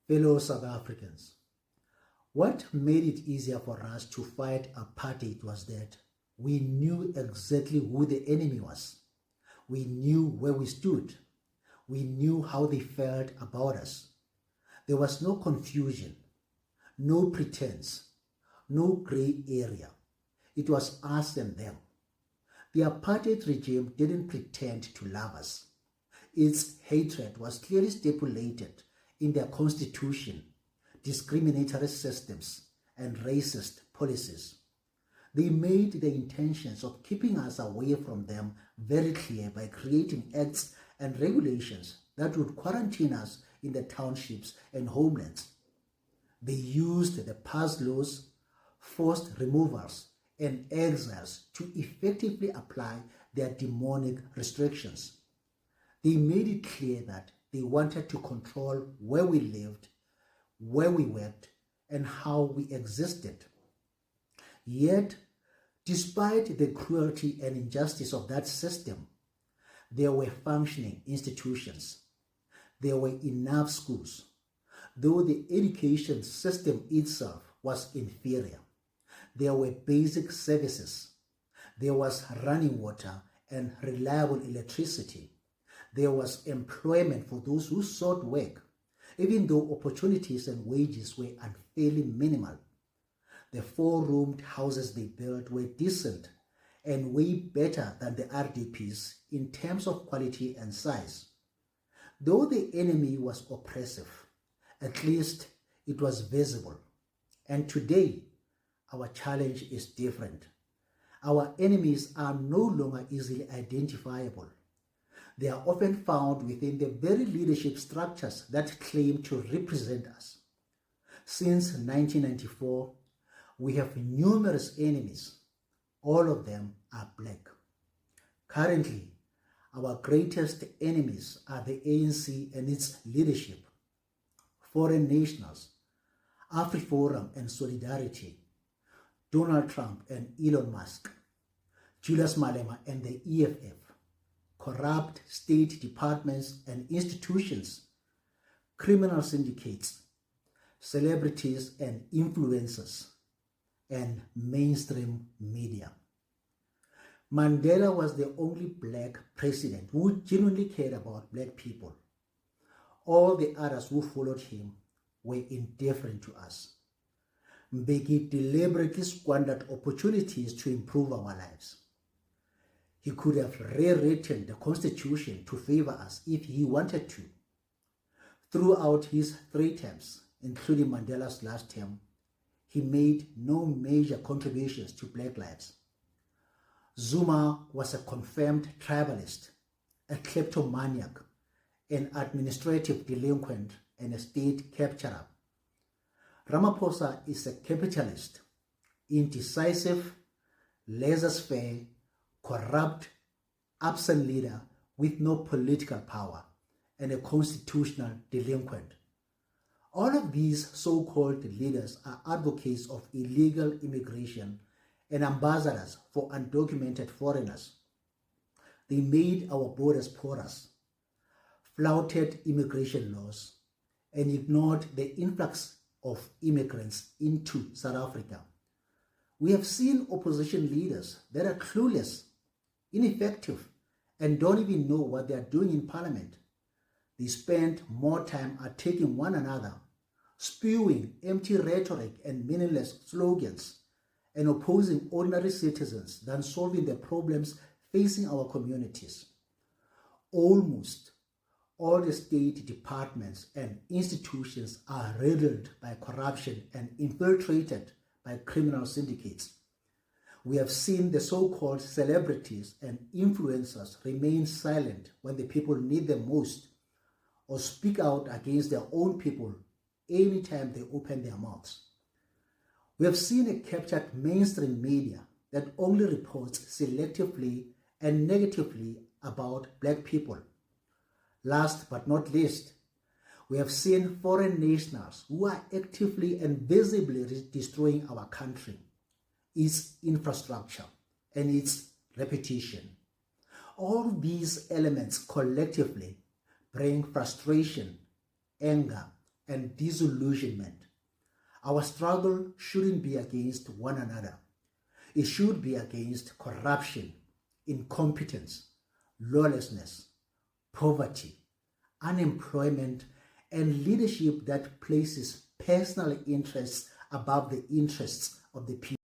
Fellow South Africans, what made it easier for us to fight apartheid was that we knew exactly who the enemy was. We knew where we stood. We knew how they felt about us. There was no confusion, no pretense, no gray area. It was us and them. The apartheid regime didn't pretend to love us. Its hatred was clearly stipulated in their constitution, discriminatory systems, and racist policies. They made the intentions of keeping us away from them very clear by creating acts and regulations that would quarantine us in the townships and homelands. They used the past laws, forced removals, and exiles to effectively apply their demonic restrictions. They made it clear that they wanted to control where we lived, where we worked, and how we existed. Yet, despite the cruelty and injustice of that system, there were functioning institutions. There were enough schools, though the education system itself was inferior. There were basic services. There was running water and reliable electricity. There was employment for those who sought work, even though opportunities and wages were unfairly minimal. The four-roomed houses they built were decent and way better than the RDPs in terms of quality and size. Though the enemy was oppressive, at least it was visible. And today, our challenge is different. Our enemies are no longer easily identifiable. They are often found within the very leadership structures that claim to represent us. Since 1994, we have numerous enemies. All of them are black. Currently, our greatest enemies are the ANC and its leadership, foreign nationals, AfriForum and Solidarity, Donald Trump and Elon Musk, Julius Malema and the EFF, corrupt state departments and institutions, criminal syndicates, celebrities and influencers, and mainstream media. Mandela was the only black president who genuinely cared about black people. All the others who followed him were indifferent to us. Mbeki deliberately squandered opportunities to improve our lives. He could have rewritten the Constitution to favor us if he wanted to. Throughout his 3 terms, including Mandela's last term, he made no major contributions to black lives. Zuma was a confirmed tribalist, a kleptomaniac, an administrative delinquent, and a state capturer. Ramaphosa is a capitalist, indecisive, laissez-faire, corrupt, absent leader with no political power, and a constitutional delinquent. All of these so-called leaders are advocates of illegal immigration and ambassadors for undocumented foreigners. They made our borders porous, flouted immigration laws, and ignored the influx of immigrants into South Africa. We have seen opposition leaders that are clueless, ineffective, and don't even know what they are doing in parliament. They spend more time attacking one another, spewing empty rhetoric and meaningless slogans, and opposing ordinary citizens than solving the problems facing our communities. Almost all the state departments and institutions are riddled by corruption and infiltrated by criminal syndicates. We have seen the so-called celebrities and influencers remain silent when the people need them most, or speak out against their own people anytime they open their mouths. We have seen a captured mainstream media that only reports selectively and negatively about black people. Last but not least, we have seen foreign nationals who are actively and visibly destroying our country, its infrastructure, and its reputation. All these elements collectively bring frustration, anger, and disillusionment. Our struggle shouldn't be against one another. It should be against corruption, incompetence, lawlessness, poverty, unemployment, and leadership that places personal interests above the interests of the people.